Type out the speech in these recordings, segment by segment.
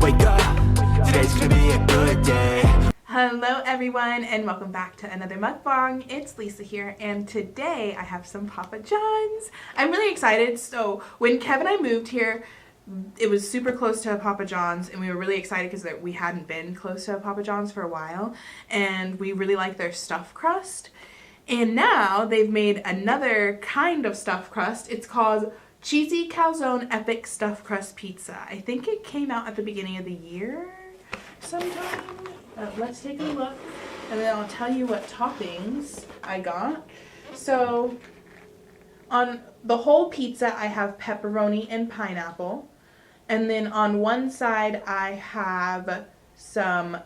wake up, today's gonna be a good day. Hello everyone and welcome back to another mukbang. It's Lisa here and today I have some Papa John's. I'm really excited. So when Kev and I moved here, it was super close to a Papa John's and we were really excited because we hadn't been close to a Papa John's for a while, and we really like their stuffed crust. And now they've made another kind of stuffed crust. It's called Cheesy Calzone Epic Stuffed Crust Pizza. I think it came out at the beginning of the year sometime. Let's take a look and then I'll tell you what toppings I got. So on the whole pizza I have pepperoni and pineapple, and then on one side I have some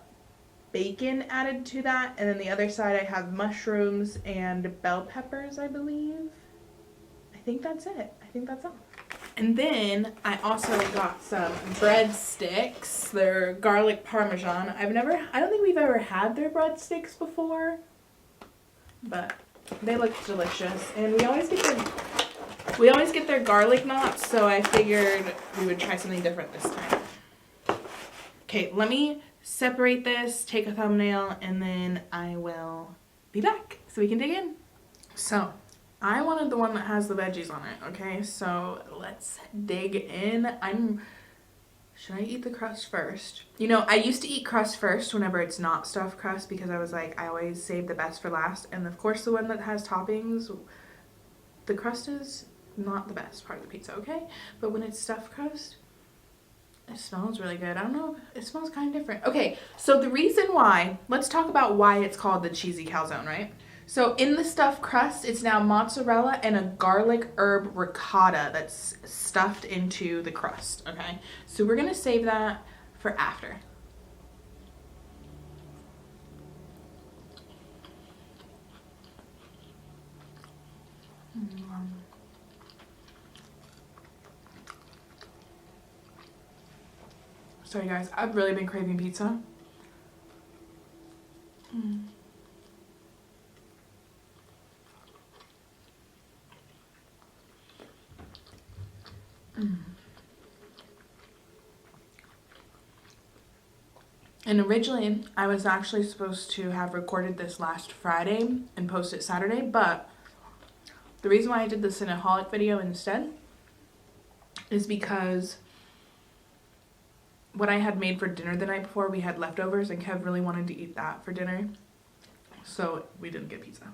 bacon added to that, and then the other side I have mushrooms and bell peppers, I believe. I think that's it. I think that's all. And then I also got some breadsticks. They're garlic parmesan. I don't think we've ever had their breadsticks before, but they look delicious. And we always get their garlic knots, so I figured we would try something different this time. Okay, let me separate this, take a thumbnail, and then I will be back so we can dig in. So I wanted the one that has the veggies on it, okay? So let's dig in. Should I eat the crust first? You know, I used to eat crust first whenever it's not stuffed crust because I was like, I always save the best for last. And of course the one that has toppings, the crust is not the best part of the pizza, okay? But when it's stuffed crust, it smells really good. I don't know, it smells kind of different. Okay, so the reason why, let's talk about why it's called the cheesy calzone, right? So in the stuffed crust, it's now mozzarella and a garlic herb ricotta that's stuffed into the crust, okay? So we're gonna save that for after. Sorry guys, I've really been craving pizza. And originally, I was actually supposed to have recorded this last Friday and post it Saturday, but the reason why I did the Cinnaholic video instead is because what I had made for dinner the night before, we had leftovers, and Kev really wanted to eat that for dinner, so we didn't get pizza.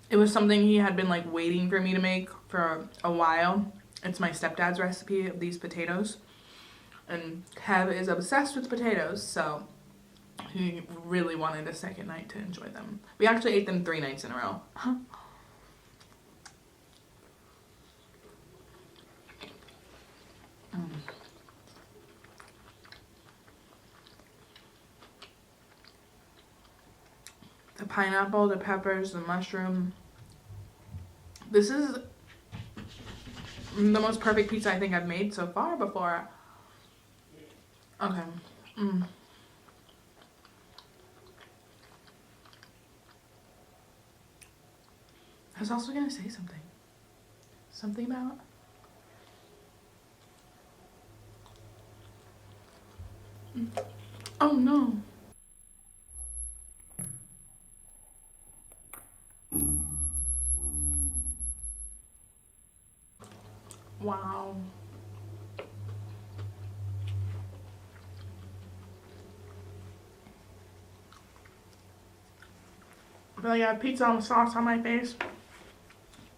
It was something he had been like waiting for me to make for a while. It's my stepdad's recipe of these potatoes, and Kev is obsessed with potatoes, so he really wanted a second night to enjoy them. We actually ate them 3 nights in a row. The pineapple, the peppers, the mushroom. This is the most perfect pizza I think I've made so far before. Okay. I was also gonna say something. Something about... Oh no. Wow. I feel like I have pizza on the sauce on my face.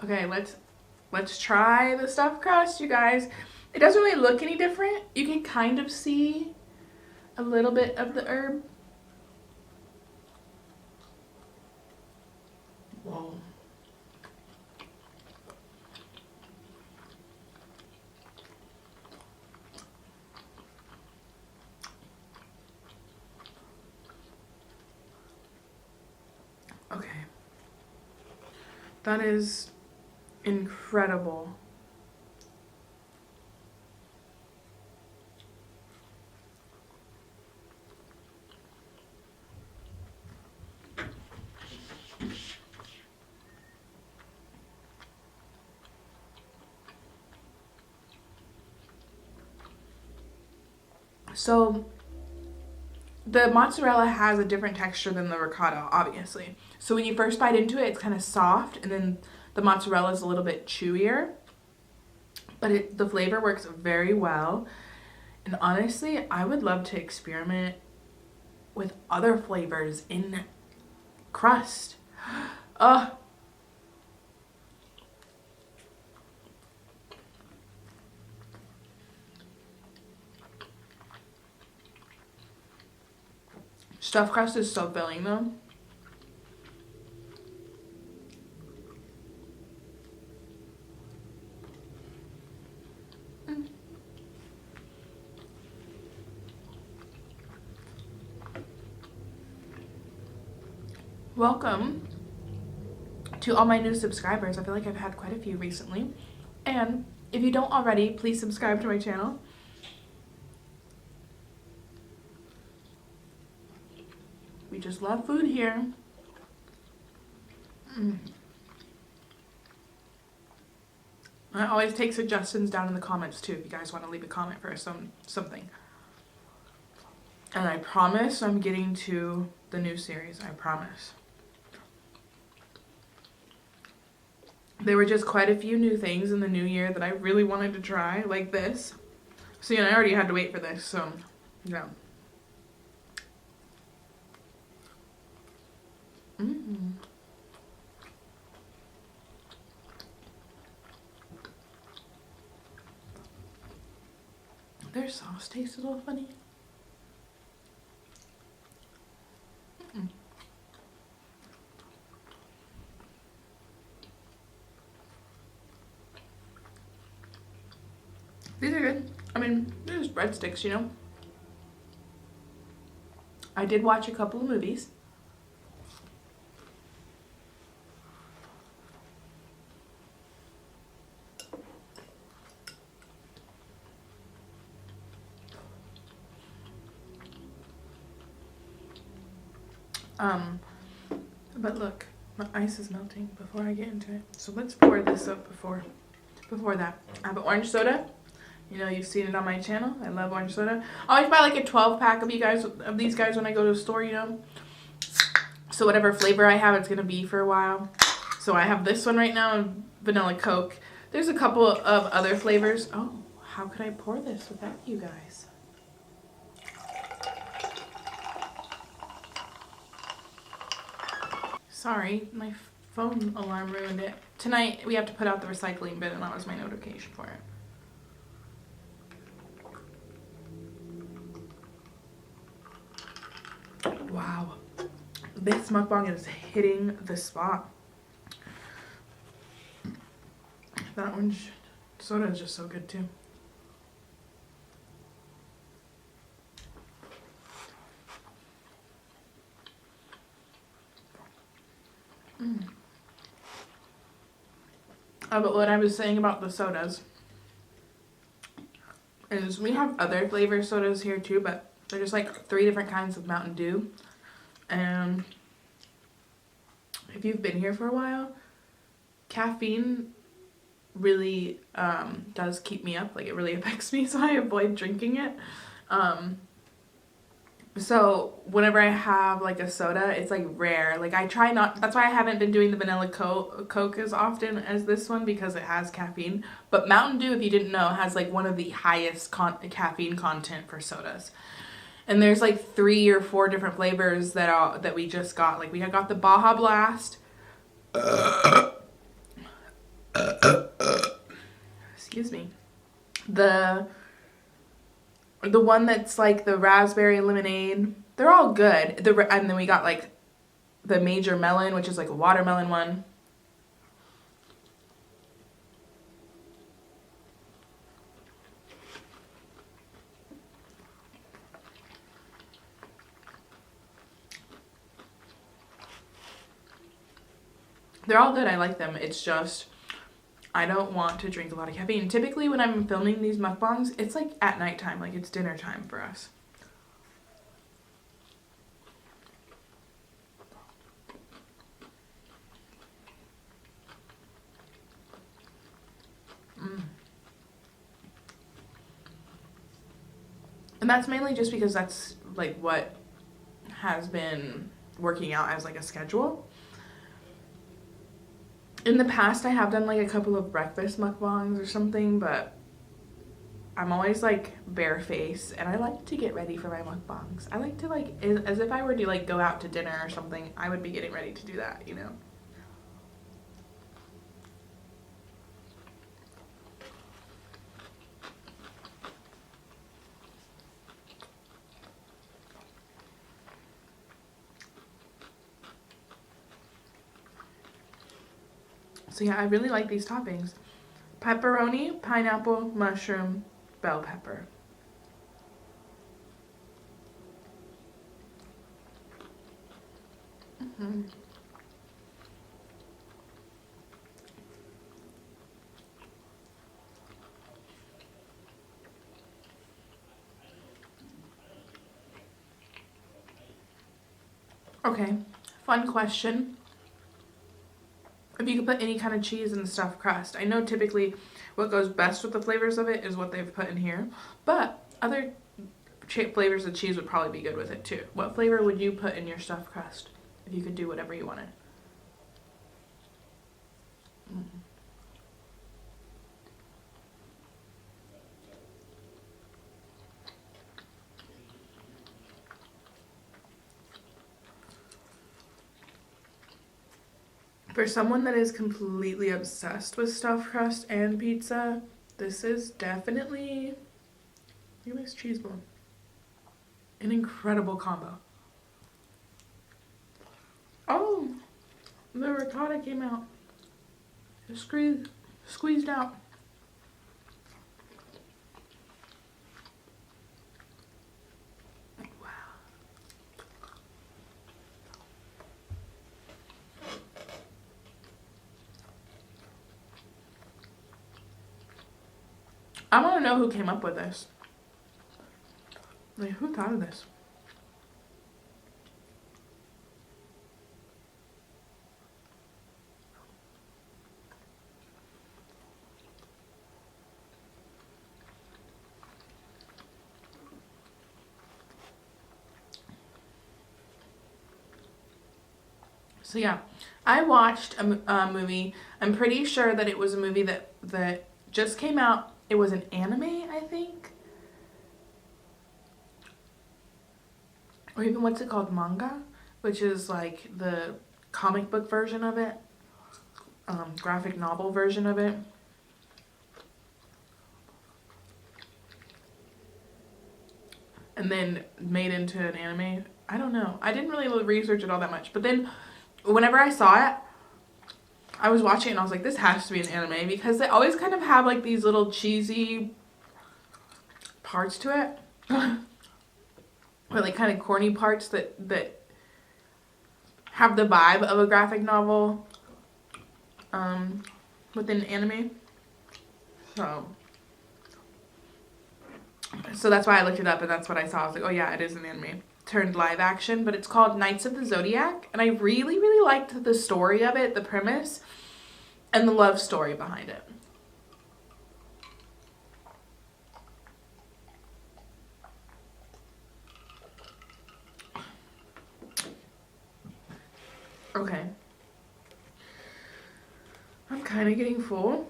Okay, let's try the stuffed crust, you guys. It doesn't really look any different. You can kind of see a little bit of the herb. Whoa. Okay. That is incredible. So the mozzarella has a different texture than the ricotta, obviously. So when you first bite into it, it's kind of soft, and then the mozzarella is a little bit chewier. But the flavor works very well. And honestly, I would love to experiment with other flavors in crust. Oh. Stuffed crust is so filling though. Welcome to all my new subscribers. I feel like I've had quite a few recently. And if you don't already, please subscribe to my channel. We just love food here. I always take suggestions down in the comments too if you guys want to leave a comment for something. And I promise I'm getting to the new series. I promise. There were just quite a few new things in the new year that I really wanted to try, like this. See, and I already had to wait for this, so, yeah. Their sauce tastes a little funny. These are good. I mean, they're just breadsticks, you know. I did watch a couple of movies. But look, my ice is melting before I get into it. So let's pour this up before that. I have an orange soda. You know, you've seen it on my channel. I love orange soda. I always buy like a 12 pack of these guys when I go to the store, you know. So whatever flavor I have, it's gonna be for a while. So I have this one right now, and vanilla Coke. There's a couple of other flavors. Oh, how could I pour this without you guys? Sorry, my phone alarm ruined it. Tonight, we have to put out the recycling bin, and that was my notification for it. Wow. This mukbang is hitting the spot. That orange soda is just so good, too. But what I was saying about the sodas is we have other flavor sodas here too, but they're just like 3 different kinds of Mountain Dew. And if you've been here for a while, caffeine really does keep me up. Like, it really affects me, so I avoid drinking it. So whenever I have like a soda, it's like rare. Like, I try not, that's why I haven't been doing the vanilla Coke as often as this one, because it has caffeine. But Mountain Dew, if you didn't know, has like one of the highest caffeine content for sodas. And there's like 3 or 4 different flavors that we just got. Like, we got the Baja Blast. Excuse me. The one that's like the raspberry lemonade. They're all good. And then we got like the Major Melon, which is like a watermelon one. They're all good. I like them. It's just, I don't want to drink a lot of caffeine. Typically when I'm filming these mukbangs, it's like at nighttime, like it's dinner time for us. And that's mainly just because that's like what has been working out as like a schedule. In the past, I have done like a couple of breakfast mukbangs or something, but I'm always like barefaced, and I like to get ready for my mukbangs. I like to like, as if I were to like go out to dinner or something, I would be getting ready to do that, you know? So yeah, I really like these toppings. Pepperoni, pineapple, mushroom, bell pepper. Mm-hmm. Okay, fun question. If you could put any kind of cheese in the stuffed crust. I know typically what goes best with the flavors of it is what they've put in here, but other flavors of cheese would probably be good with it too. What flavor would you put in your stuffed crust if you could do whatever you wanted? Mm. For someone that is completely obsessed with stuffed crust and pizza, this is definitely, look at this cheese bone, an incredible combo. Oh, the ricotta came out. Just squeezed out. I want to know who came up with this. Like, who thought of this? So yeah, I watched a movie. I'm pretty sure that it was a movie that just came out. It was an anime, I think. Or even what's it called? Manga? Which is like the comic book version of it. Graphic novel version of it. And then made into an anime. I don't know. I didn't really research it all that much. But then whenever I saw it, I was watching it and I was like, this has to be an anime, because they always kind of have like these little cheesy parts to it. Or like kind of corny parts that have the vibe of a graphic novel within anime. So that's why I looked it up, and that's what I saw. I was like, oh yeah, it is an anime turned live action, but it's called Knights of the Zodiac, and I really, really liked the story of it, the premise, and the love story behind it. Okay. I'm kind of getting full,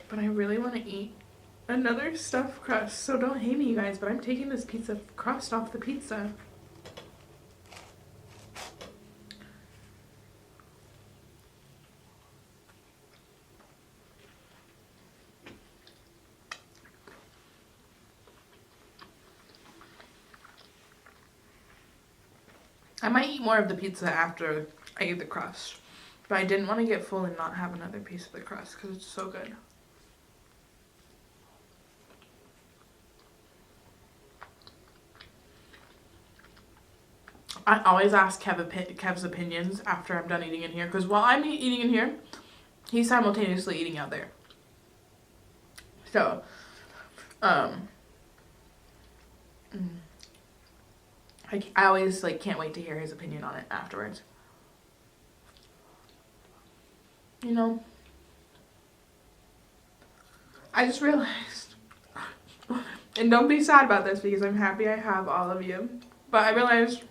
but I really want to eat another stuffed crust. So don't hate me, you guys, but I'm taking this pizza crust off the pizza. I might eat more of the pizza after I eat the crust, but I didn't want to get full and not have another piece of the crust because it's so good. I always ask Kev's opinions after I'm done eating in here, because while I'm eating in here, he's simultaneously eating out there. So, I always like can't wait to hear his opinion on it afterwards. You know, I just realized And don't be sad about this because I'm happy I have all of you. But I realized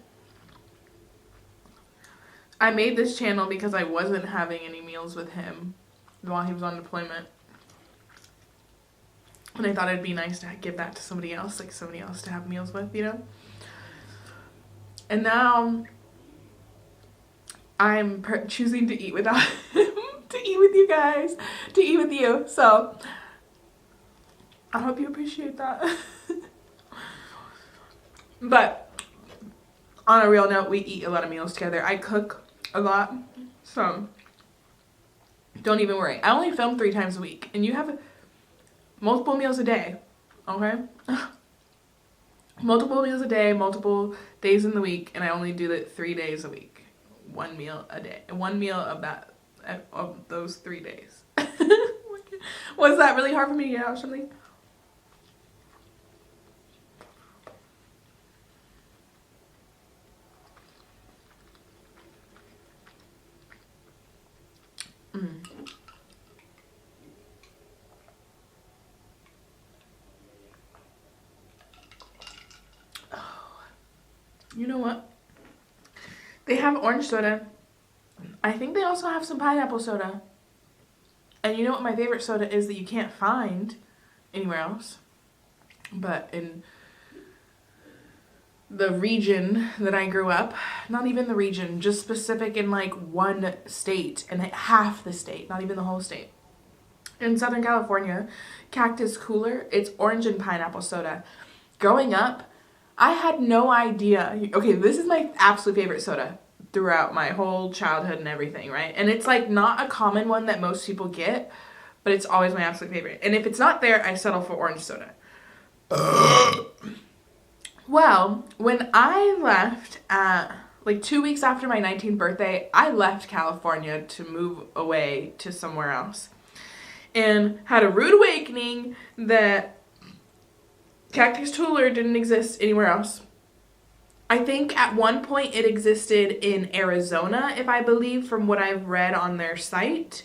I made this channel because I wasn't having any meals with him while he was on deployment. And I thought it'd be nice to give that to somebody else, like somebody else to have meals with, you know? And now I'm choosing to eat without him, to eat with you guys, to eat with you. So I hope you appreciate that. But on a real note, we eat a lot of meals together. I cook a lot, so don't even worry. I only film 3 times a week, and you have multiple meals a day, okay? Multiple meals a day, multiple days in the week, and I only do it 3 days a week. 1 meal a day. 1 meal of those 3 days. Was that really hard for me to get out something? You know what? They have orange soda. I think they also have some pineapple soda. And you know what my favorite soda is that you can't find anywhere else? But in the region that I grew up, not even the region, just specific in like one state and half the state, not even the whole state. In Southern California, Cactus Cooler, it's orange and pineapple soda. Growing up, I had no idea. Okay, this is my absolute favorite soda throughout my whole childhood and everything, right? And it's like not a common one that most people get, but it's always my absolute favorite. And if it's not there, I settle for orange soda. Well, when I left like 2 weeks after my 19th birthday, I left California to move away to somewhere else. And had a rude awakening that Cactus Cooler didn't exist anywhere else. I think at one point it existed in Arizona, if I believe, from what I've read on their site.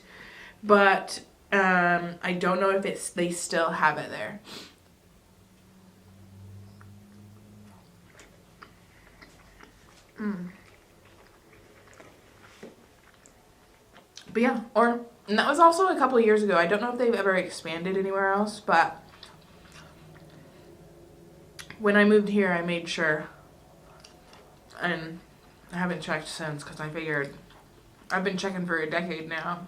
But I don't know if they still have it there. But yeah, and that was also a couple of years ago. I don't know if they've ever expanded anywhere else, but when I moved here, I made sure, and I haven't checked since because I figured I've been checking for a decade now.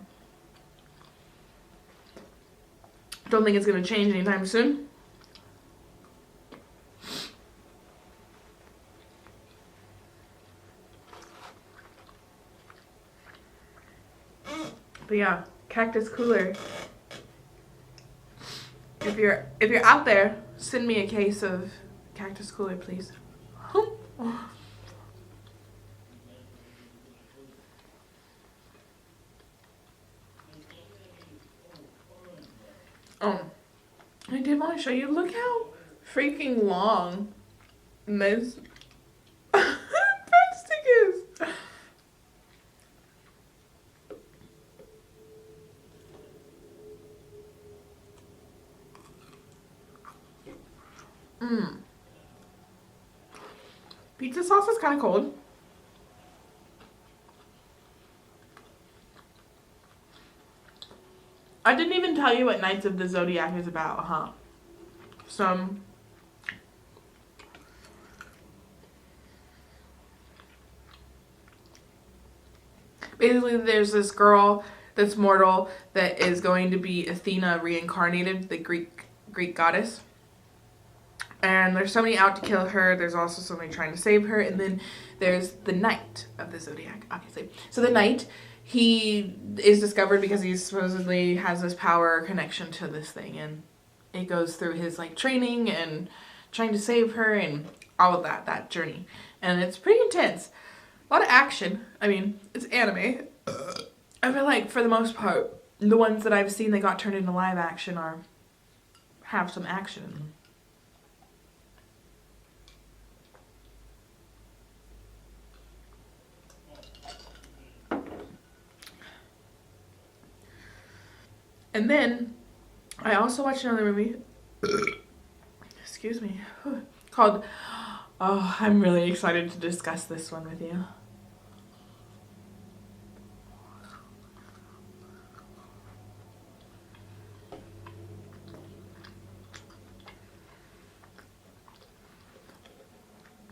Don't think it's going to change anytime soon. But yeah, Cactus Cooler. If you're out there, send me a case of Cactus Cooler, please. Oh, I did want to show you. Look how freaking long this breadstick is. Pizza sauce is kind of cold. I didn't even tell you what Knights of the Zodiac is about, huh? Basically, there's this girl that's mortal that is going to be Athena reincarnated, the Greek goddess. And there's somebody out to kill her. There's also somebody trying to save her. And then there's the Knight of the Zodiac, obviously. So the Knight, he is discovered because he supposedly has this power connection to this thing. And it goes through his like training and trying to save her and all of that journey. And it's pretty intense. A lot of action. I mean, it's anime. I feel like for the most part, the ones that I've seen that got turned into live action have some action in them. And then I also watched another movie. excuse me, called, oh, I'm really excited to discuss this one with you.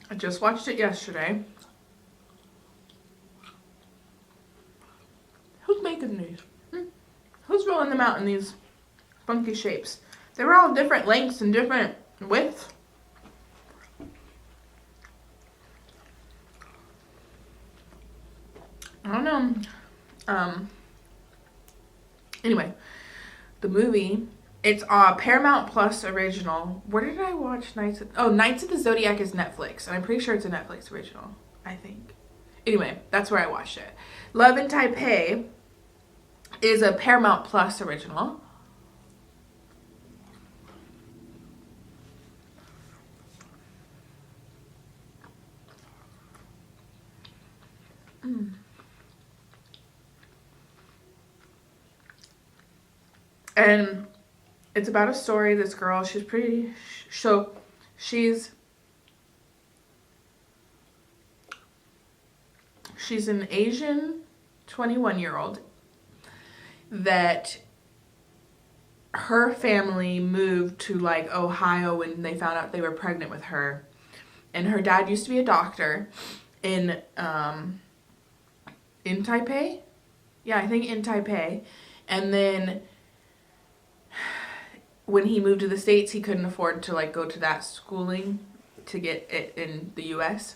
I just watched it yesterday. Who's making these? Who's rolling them out in these funky shapes? They were all different lengths and different widths. I don't know. Anyway, the movie, it's a Paramount Plus original. Where did I watch Knights of... Oh, Knights of the Zodiac is Netflix. And I'm pretty sure it's a Netflix original. I think. Anyway, that's where I watched it. Love in Taipei is a Paramount Plus original. And it's about a story. This girl, she's pretty... So, she's an Asian 21-year-old that her family moved to like Ohio when they found out they were pregnant with her. And her dad used to be a doctor in Taipei. Yeah, I think in Taipei. And then when he moved to the States, he couldn't afford to like go to that schooling to get it in the US.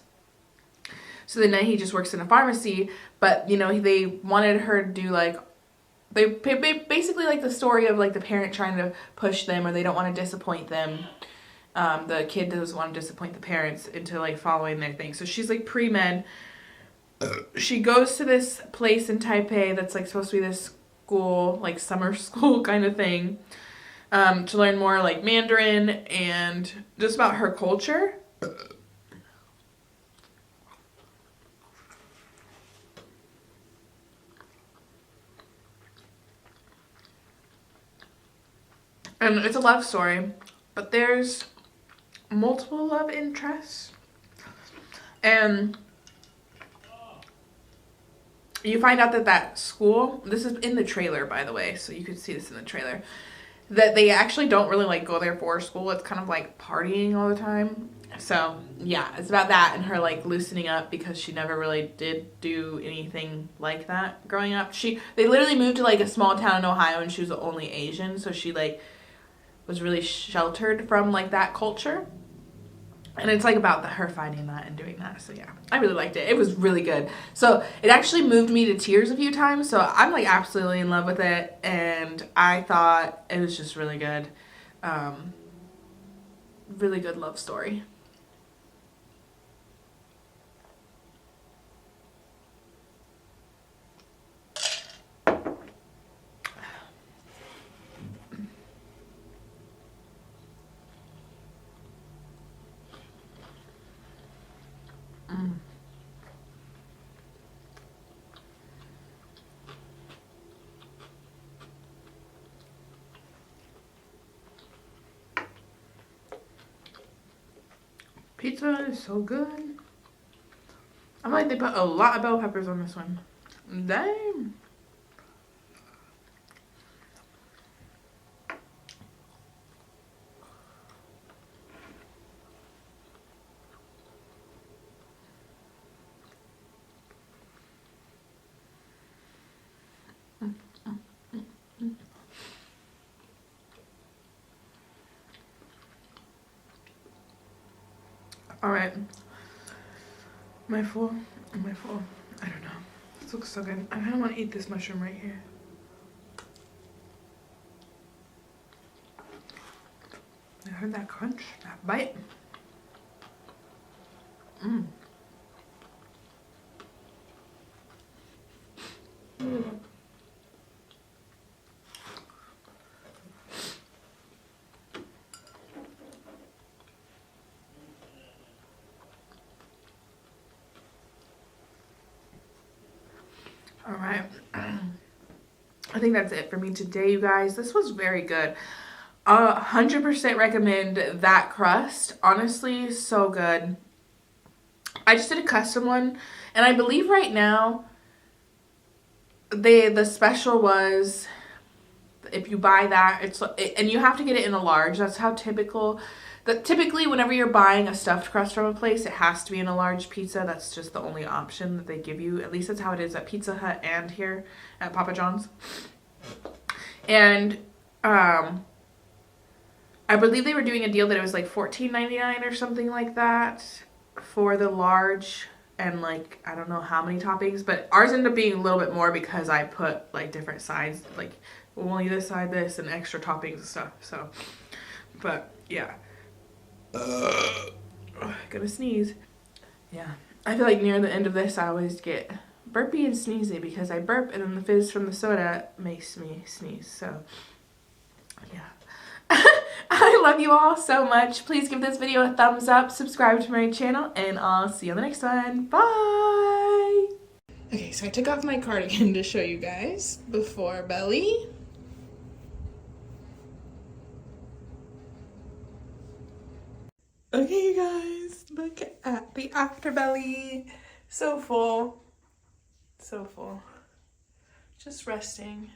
So then he just works in a pharmacy, but you know, they wanted her to do like, they basically like the story of like the parent trying to push them, or they don't want to disappoint them. The kid doesn't want to disappoint the parents into like following their thing. So she's like pre-med. She goes to this place in Taipei that's like supposed to be this school, like summer school kind of thing, to learn more like Mandarin and just about her culture. And it's a love story, but there's multiple love interests. And you find out that that school, this is in the trailer, by the way, so you could see this in the trailer, that they actually don't really like go there for school. It's kind of like partying all the time. So yeah, it's about that and her like loosening up because she never really did do anything like that growing up. They literally moved to like a small town in Ohio and she was the only Asian, so she like was really sheltered from like that culture. And it's like about her finding that and doing that. So yeah, I really liked it. It was really good. So it actually moved me to tears a few times. So I'm like absolutely in love with it. And I thought it was just really good. Really good love story. Pizza is so good. I like they put a lot of bell peppers on this one. Dang. Alright. Am I full? Am I full? I don't know. This looks so good. I kind of want to eat this mushroom right here. I heard that crunch, that bite. Mmm. Alright, I think that's it for me today, you guys. This was very good. 100% recommend that crust. Honestly, so good. I just did a custom one, and I believe right now the special was, if you buy that, and you have to get it in a large. That's how typically whenever you're buying a stuffed crust from a place, it has to be in a large pizza. That's just the only option that they give you. At least that's how it is at Pizza Hut and here at Papa John's. And I believe they were doing a deal that it was like $14.99 or something like that for the large, and like I don't know how many toppings, but ours ended up being a little bit more because I put like different sides, like only this side, this, and extra toppings and stuff. So, but yeah, gonna sneeze. Yeah, I feel like near the end of this I always get burpy and sneezy because I burp and then the fizz from the soda makes me sneeze. So yeah. I love you all so much. Please give this video a thumbs up, subscribe to my channel, and I'll see you on the next one. Bye! Okay, so I took off my cardigan to show you guys before belly. Okay, you guys, look at the after belly. So full. So full. Just resting.